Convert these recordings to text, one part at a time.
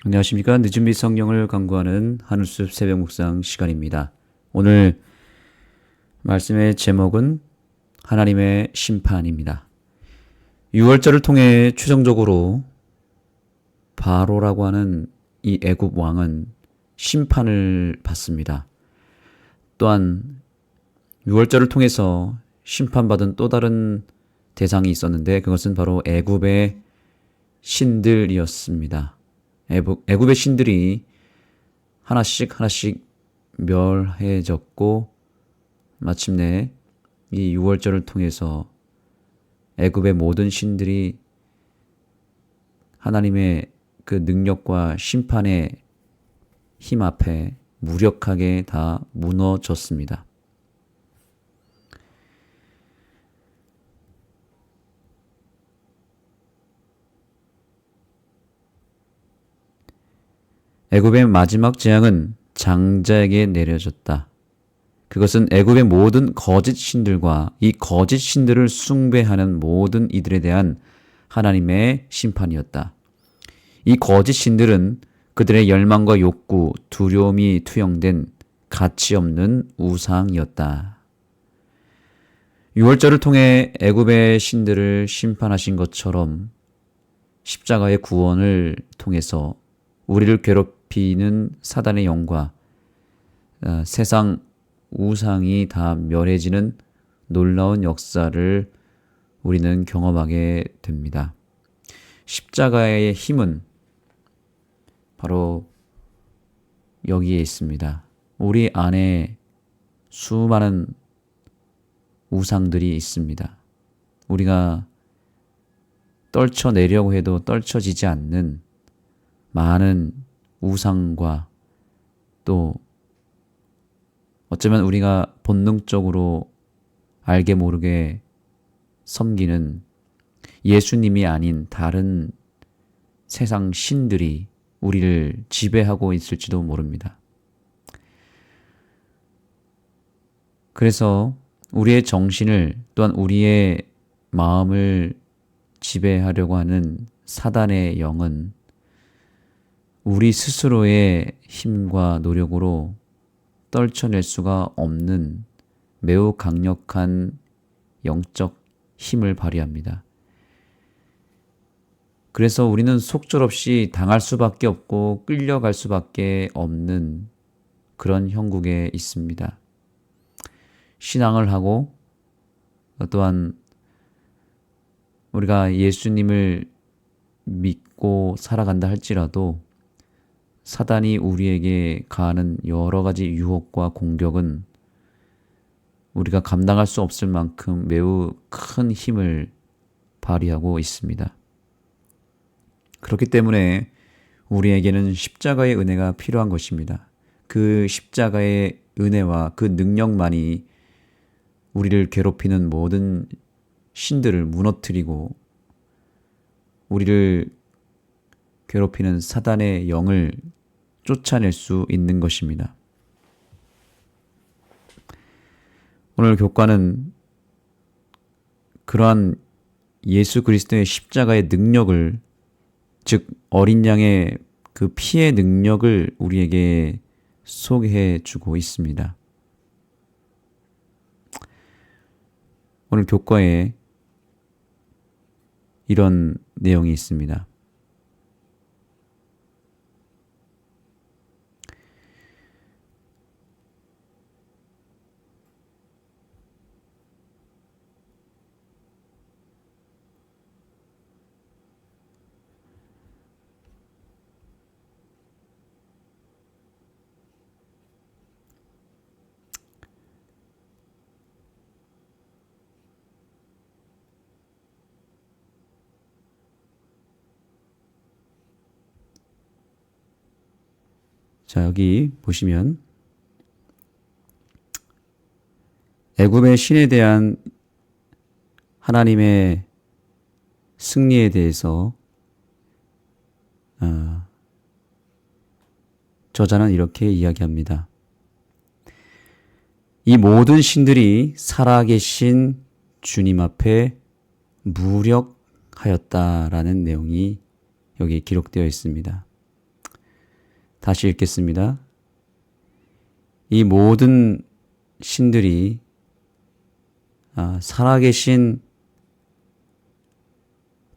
안녕하십니까. 늦은 빛 성경을 강구하는 하늘숲 새벽 묵상 시간입니다. 오늘 말씀의 제목은 하나님의 심판입니다. 유월절을 통해 최종적으로 바로라고 하는 이 애굽 왕은 심판을 받습니다. 또한 유월절을 통해서 심판받은 또 다른 대상이 있었는데 그것은 바로 애굽의 신들이었습니다. 애굽의 신들이 하나씩 멸해졌고 마침내 이 유월절을 통해서 애굽의 모든 신들이 하나님의 그 능력과 심판의 힘 앞에 무력하게 다 무너졌습니다. 애굽의 마지막 재앙은 장자에게 내려졌다. 그것은 애굽의 모든 거짓 신들과 이 거짓 신들을 숭배하는 모든 이들에 대한 하나님의 심판이었다. 이 거짓 신들은 그들의 열망과 욕구, 두려움이 투영된 가치 없는 우상이었다. 유월절을 통해 애굽의 신들을 심판하신 것처럼 십자가의 구원을 통해서 우리를 괴롭히는 사단의 영과 세상 우상이 다 멸해지는 놀라운 역사를 우리는 경험하게 됩니다. 십자가의 힘은 바로 여기에 있습니다. 우리 안에 수많은 우상들이 있습니다. 우리가 떨쳐내려고 해도 떨쳐지지 않는 많은 우상과 또 어쩌면 우리가 본능적으로 알게 모르게 섬기는 예수님이 아닌 다른 세상 신들이 우리를 지배하고 있을지도 모릅니다. 그래서 우리의 정신을 또한 우리의 마음을 지배하려고 하는 사단의 영은 우리 스스로의 힘과 노력으로 떨쳐낼 수가 없는 매우 강력한 영적 힘을 발휘합니다. 그래서 우리는 속절없이 당할 수밖에 없고 끌려갈 수밖에 없는 그런 형국에 있습니다. 신앙을 하고 또한 우리가 예수님을 믿고 살아간다 할지라도 사단이 우리에게 가하는 여러 가지 유혹과 공격은 우리가 감당할 수 없을 만큼 매우 큰 힘을 발휘하고 있습니다. 그렇기 때문에 우리에게는 십자가의 은혜가 필요한 것입니다. 그 십자가의 은혜와 그 능력만이 우리를 괴롭히는 모든 신들을 무너뜨리고 우리를 괴롭히는 사단의 영을 쫓아낼 수 있는 것입니다. 오늘 교과는 그러한 예수 그리스도의 십자가의 능력을, 즉 어린 양의 그 피의 능력을 우리에게 소개해 주고 있습니다. 오늘 교과에 이런 내용이 있습니다. 자, 여기 보시면 애굽의 신에 대한 하나님의 승리에 대해서 저자는 이렇게 이야기합니다. 이 모든 신들이 살아계신 주님 앞에 무력하였다라는 내용이 여기 기록되어 있습니다. 다시 읽겠습니다. 이 모든 신들이 살아계신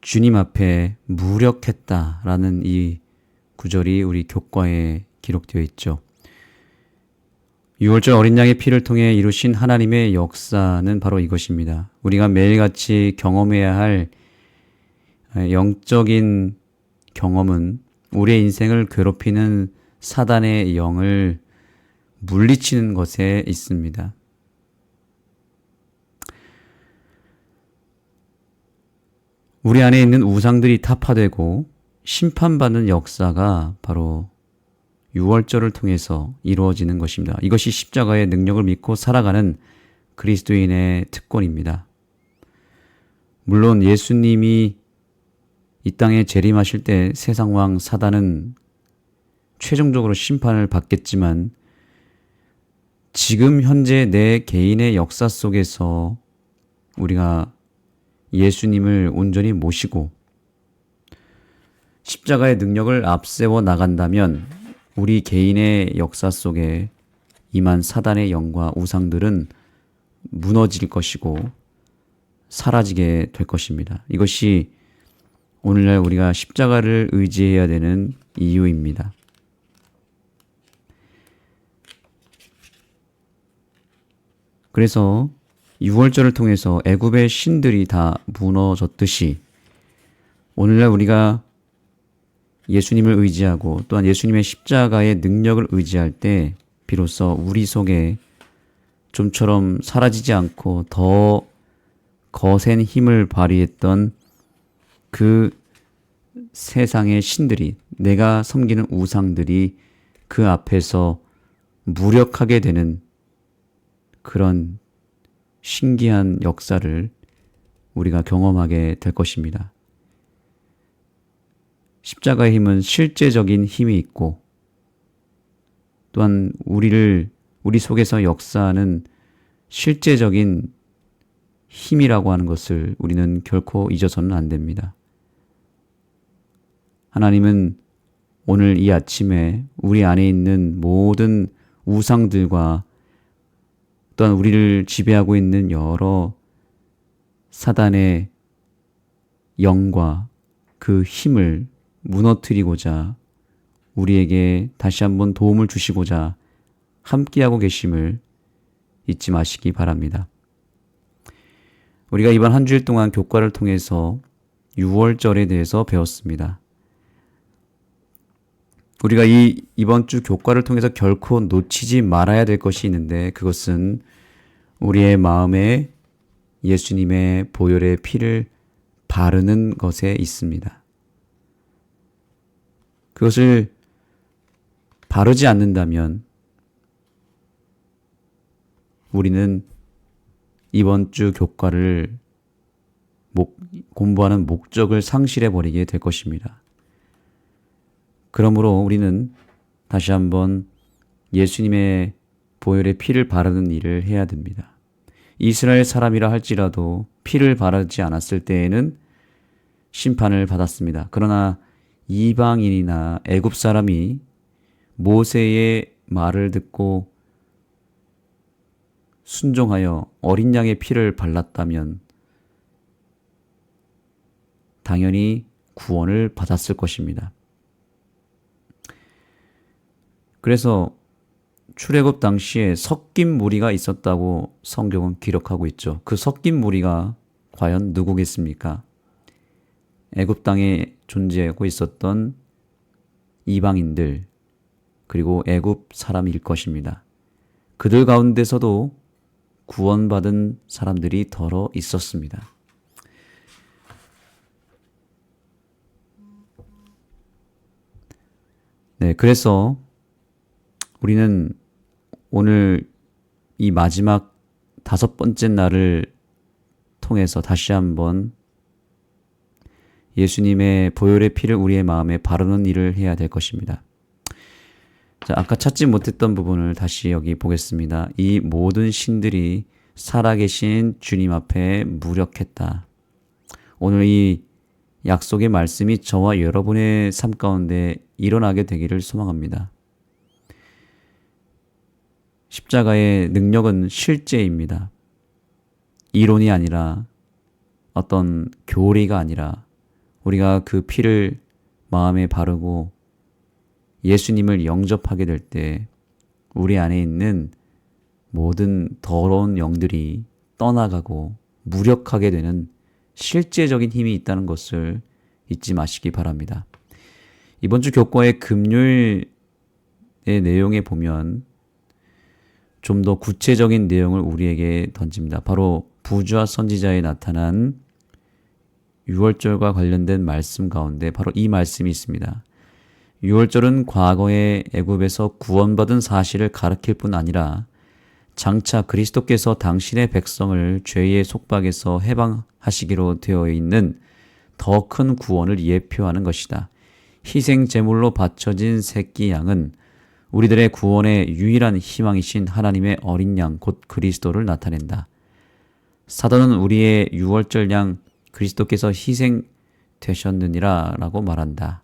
주님 앞에 무력했다라는 이 구절이 우리 교과에 기록되어 있죠. 6월절 어린 양의 피를 통해 이루신 하나님의 역사는 바로 이것입니다. 우리가 매일같이 경험해야 할 영적인 경험은 우리의 인생을 괴롭히는 사단의 영을 물리치는 것에 있습니다. 우리 안에 있는 우상들이 타파되고 심판받는 역사가 바로 유월절을 통해서 이루어지는 것입니다. 이것이 십자가의 능력을 믿고 살아가는 그리스도인의 특권입니다. 물론 예수님이 이 땅에 재림하실 때 세상 왕 사단은 최종적으로 심판을 받겠지만 지금 현재 내 개인의 역사 속에서 우리가 예수님을 온전히 모시고 십자가의 능력을 앞세워 나간다면 우리 개인의 역사 속에 임한 사단의 영과 우상들은 무너질 것이고 사라지게 될 것입니다. 이것이 오늘날 우리가 십자가를 의지해야 되는 이유입니다. 그래서 유월절을 통해서 애굽의 신들이 다 무너졌듯이 오늘날 우리가 예수님을 의지하고 또한 예수님의 십자가의 능력을 의지할 때 비로소 우리 속에 좀처럼 사라지지 않고 더 거센 힘을 발휘했던 그 세상의 신들이, 내가 섬기는 우상들이 그 앞에서 무력하게 되는 그런 신기한 역사를 우리가 경험하게 될 것입니다. 십자가의 힘은 실제적인 힘이 있고 또한 우리 속에서 역사하는 실제적인 힘이라고 하는 것을 우리는 결코 잊어서는 안 됩니다. 하나님은 오늘 이 아침에 우리 안에 있는 모든 우상들과 또한 우리를 지배하고 있는 여러 사단의 영과 그 힘을 무너뜨리고자 우리에게 다시 한번 도움을 주시고자 함께하고 계심을 잊지 마시기 바랍니다. 우리가 이번 한 주일 동안 교과를 통해서 유월절에 대해서 배웠습니다. 우리가 이번 주 교과를 통해서 결코 놓치지 말아야 될 것이 있는데 그것은 우리의 마음에 예수님의 보혈의 피를 바르는 것에 있습니다. 그것을 바르지 않는다면 우리는 이번 주 교과를 공부하는 목적을 상실해버리게 될 것입니다. 그러므로 우리는 다시 한번 예수님의 보혈의 피를 바르는 일을 해야 됩니다. 이스라엘 사람이라 할지라도 피를 바르지 않았을 때에는 심판을 받았습니다. 그러나 이방인이나 애굽 사람이 모세의 말을 듣고 순종하여 어린 양의 피를 발랐다면 당연히 구원을 받았을 것입니다. 그래서 출애굽 당시에 섞인 무리가 있었다고 성경은 기록하고 있죠. 그 섞인 무리가 과연 누구겠습니까? 애굽 땅에 존재하고 있었던 이방인들 그리고 애굽 사람일 것입니다. 그들 가운데서도 구원받은 사람들이 더러 있었습니다. 네, 그래서 우리는 오늘 이 마지막 5번째 날을 통해서 다시 한번 예수님의 보혈의 피를 우리의 마음에 바르는 일을 해야 될 것입니다. 자, 아까 찾지 못했던 부분을 다시 여기 보겠습니다. 이 모든 신들이 살아계신 주님 앞에 무력했다. 오늘 이 약속의 말씀이 저와 여러분의 삶 가운데 일어나게 되기를 소망합니다. 십자가의 능력은 실제입니다. 이론이 아니라 어떤 교리가 아니라 우리가 그 피를 마음에 바르고 예수님을 영접하게 될 때 우리 안에 있는 모든 더러운 영들이 떠나가고 무력하게 되는 실제적인 힘이 있다는 것을 잊지 마시기 바랍니다. 이번 주 교과의 금요일의 내용에 보면 좀 더 구체적인 내용을 우리에게 던집니다. 바로 부주와 선지자에 나타난 유월절과 관련된 말씀 가운데 바로 이 말씀이 있습니다. 유월절은 과거의 애굽에서 구원받은 사실을 가리킬 뿐 아니라 장차 그리스도께서 당신의 백성을 죄의 속박에서 해방하시기로 되어 있는 더 큰 구원을 예표하는 것이다. 희생 제물로 바쳐진 새끼 양은 우리들의 구원의 유일한 희망이신 하나님의 어린 양 곧 그리스도를 나타낸다. 사도는 우리의 유월절 양 그리스도께서 희생되셨느니라 라고 말한다.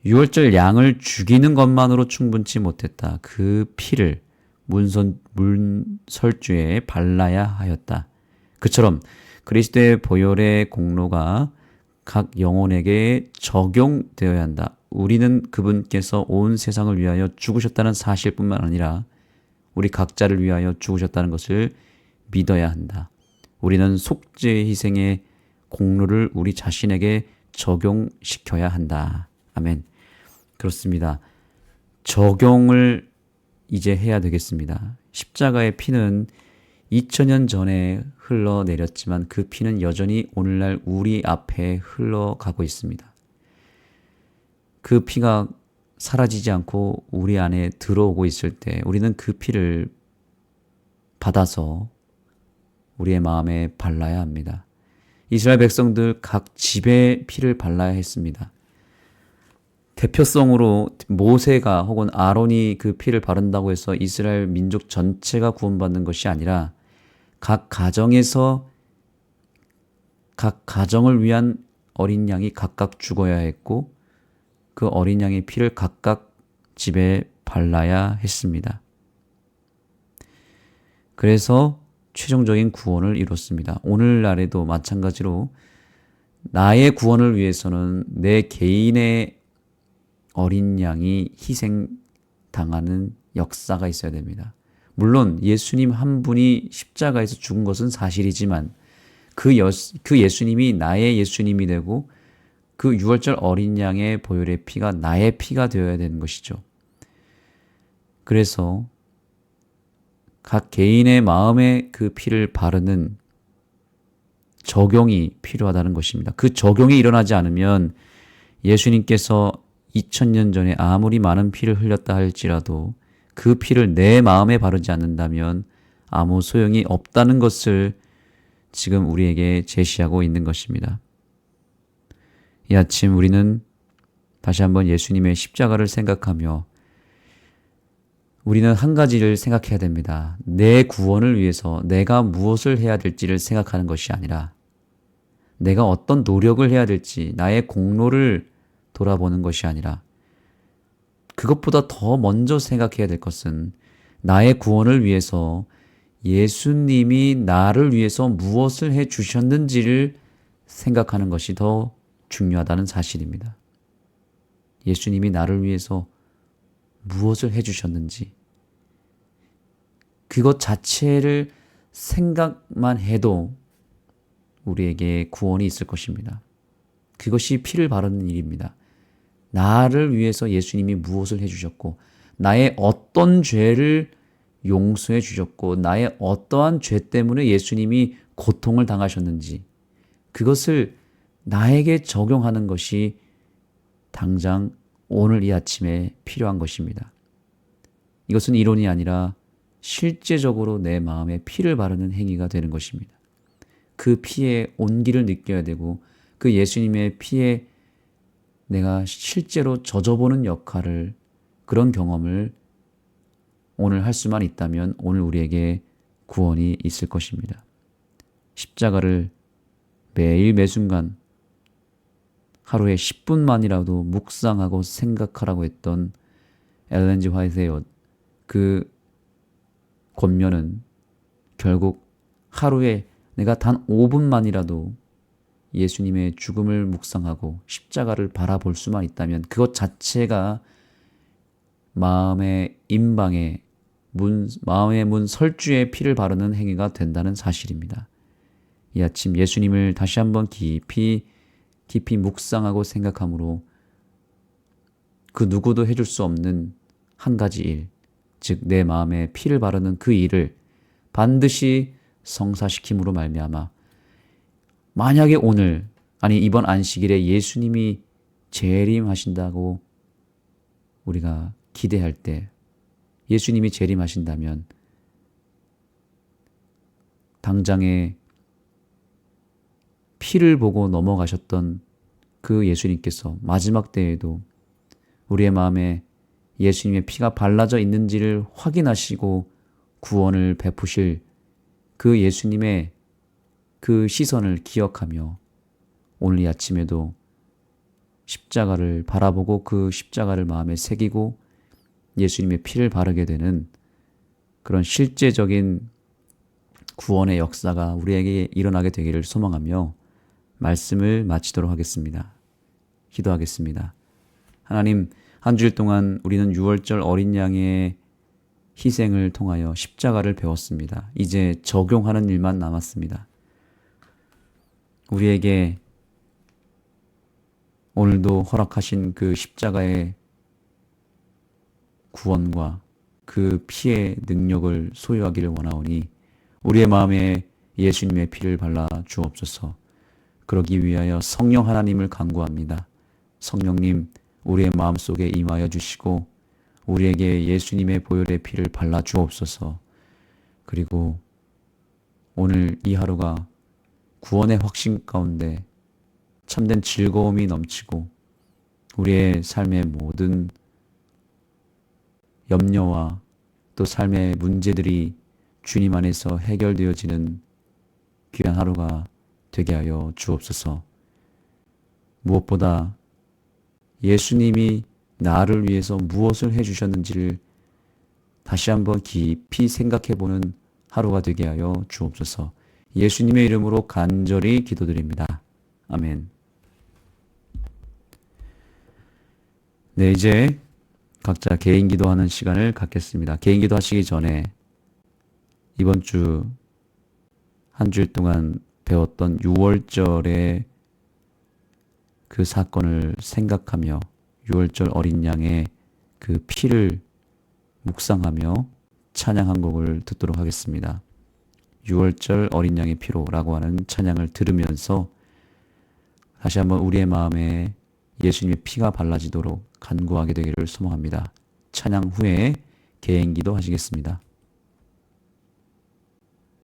유월절 양을 죽이는 것만으로 충분치 못했다. 그 피를 문설주에 발라야 하였다. 그처럼 그리스도의 보혈의 공로가 각 영혼에게 적용되어야 한다. 우리는 그분께서 온 세상을 위하여 죽으셨다는 사실뿐만 아니라 우리 각자를 위하여 죽으셨다는 것을 믿어야 한다. 우리는 속죄 희생의 공로를 우리 자신에게 적용시켜야 한다. 아멘. 그렇습니다. 적용을 이제 해야 되겠습니다. 십자가의 피는 2000년 전에 흘러내렸지만 그 피는 여전히 오늘날 우리 앞에 흘러가고 있습니다. 그 피가 사라지지 않고 우리 안에 들어오고 있을 때 우리는 그 피를 받아서 우리의 마음에 발라야 합니다. 이스라엘 백성들 각 집에 피를 발라야 했습니다. 대표성으로 모세가 혹은 아론이 그 피를 바른다고 해서 이스라엘 민족 전체가 구원받는 것이 아니라 각 가정에서 각 가정을 위한 어린 양이 각각 죽어야 했고 그 어린 양의 피를 각각 집에 발라야 했습니다. 그래서 최종적인 구원을 이뤘습니다. 오늘날에도 마찬가지로 나의 구원을 위해서는 내 개인의 어린 양이 희생당하는 역사가 있어야 됩니다. 물론 예수님 한 분이 십자가에서 죽은 것은 사실이지만 그 예수님이 나의 예수님이 되고 그 유월절 어린 양의 보혈의 피가 나의 피가 되어야 되는 것이죠. 그래서 각 개인의 마음에 그 피를 바르는 적용이 필요하다는 것입니다. 그 적용이 일어나지 않으면 예수님께서 2000년 전에 아무리 많은 피를 흘렸다 할지라도 그 피를 내 마음에 바르지 않는다면 아무 소용이 없다는 것을 지금 우리에게 제시하고 있는 것입니다. 이 아침 우리는 다시 한번 예수님의 십자가를 생각하며 우리는 한 가지를 생각해야 됩니다. 내 구원을 위해서 내가 무엇을 해야 될지를 생각하는 것이 아니라 내가 어떤 노력을 해야 될지 나의 공로를 돌아보는 것이 아니라 그것보다 더 먼저 생각해야 될 것은 나의 구원을 위해서 예수님이 나를 위해서 무엇을 해 주셨는지를 생각하는 것이 더 중요하다는 사실입니다. 예수님이 나를 위해서 무엇을 해 주셨는지 그것 자체를 생각만 해도 우리에게 구원이 있을 것입니다. 그것이 피를 바르는 일입니다. 나를 위해서 예수님이 무엇을 해주셨고 나의 어떤 죄를 용서해 주셨고 나의 어떠한 죄 때문에 예수님이 고통을 당하셨는지 그것을 나에게 적용하는 것이 당장 오늘 이 아침에 필요한 것입니다. 이것은 이론이 아니라 실제적으로 내 마음에 피를 바르는 행위가 되는 것입니다. 그 피의 온기를 느껴야 되고 그 예수님의 피에 내가 실제로 젖어보는 역할을 그런 경험을 오늘 할 수만 있다면 오늘 우리에게 구원이 있을 것입니다. 십자가를 매일 매순간 하루에 10분만이라도 묵상하고 생각하라고 했던 엘렌 지 화이트의 그 권면은 결국 하루에 내가 단 5분만이라도 예수님의 죽음을 묵상하고 십자가를 바라볼 수만 있다면 그것 자체가 마음의 임방에 마음의 문 설주에 피를 바르는 행위가 된다는 사실입니다. 이 아침 예수님을 다시 한번 깊이 묵상하고 생각함으로 그 누구도 해줄 수 없는 한 가지 일, 즉 내 마음에 피를 바르는 그 일을 반드시 성사시킴으로 말미암아 만약에 오늘 아니 이번 안식일에 예수님이 재림하신다고 우리가 기대할 때 예수님이 재림하신다면 당장에 피를 보고 넘어가셨던 그 예수님께서 마지막 때에도 우리의 마음에 예수님의 피가 발라져 있는지를 확인하시고 구원을 베푸실 그 예수님의 그 시선을 기억하며 오늘 이 아침에도 십자가를 바라보고 그 십자가를 마음에 새기고 예수님의 피를 바르게 되는 그런 실제적인 구원의 역사가 우리에게 일어나게 되기를 소망하며 말씀을 마치도록 하겠습니다. 기도하겠습니다. 하나님, 한 주일 동안 우리는 유월절 어린 양의 희생을 통하여 십자가를 배웠습니다. 이제 적용하는 일만 남았습니다. 우리에게 오늘도 허락하신 그 십자가의 구원과 그 피의 능력을 소유하기를 원하오니 우리의 마음에 예수님의 피를 발라 주옵소서. 그러기 위하여 성령 하나님을 간구합니다. 성령님, 우리의 마음속에 임하여 주시고 우리에게 예수님의 보혈의 피를 발라 주옵소서. 그리고 오늘 이 하루가 구원의 확신 가운데 참된 즐거움이 넘치고 우리의 삶의 모든 염려와 또 삶의 문제들이 주님 안에서 해결되어지는 귀한 하루가 되게 하여 주옵소서. 무엇보다 예수님이 나를 위해서 무엇을 해주셨는지를 다시 한번 깊이 생각해보는 하루가 되게 하여 주옵소서. 예수님의 이름으로 간절히 기도드립니다. 아멘. 네, 이제 각자 개인 기도하는 시간을 갖겠습니다. 개인 기도 하시기 전에 이번 주 한 주일 동안 배웠던 유월절의 그 사건을 생각하며 유월절 어린 양의 그 피를 묵상하며 찬양 한 곡을 듣도록 하겠습니다. 유월절 어린 양의 피로라고 하는 찬양을 들으면서 다시 한번 우리의 마음에 예수님의 피가 발라지도록 간구하게 되기를 소망합니다. 찬양 후에 개인 기도 하시겠습니다.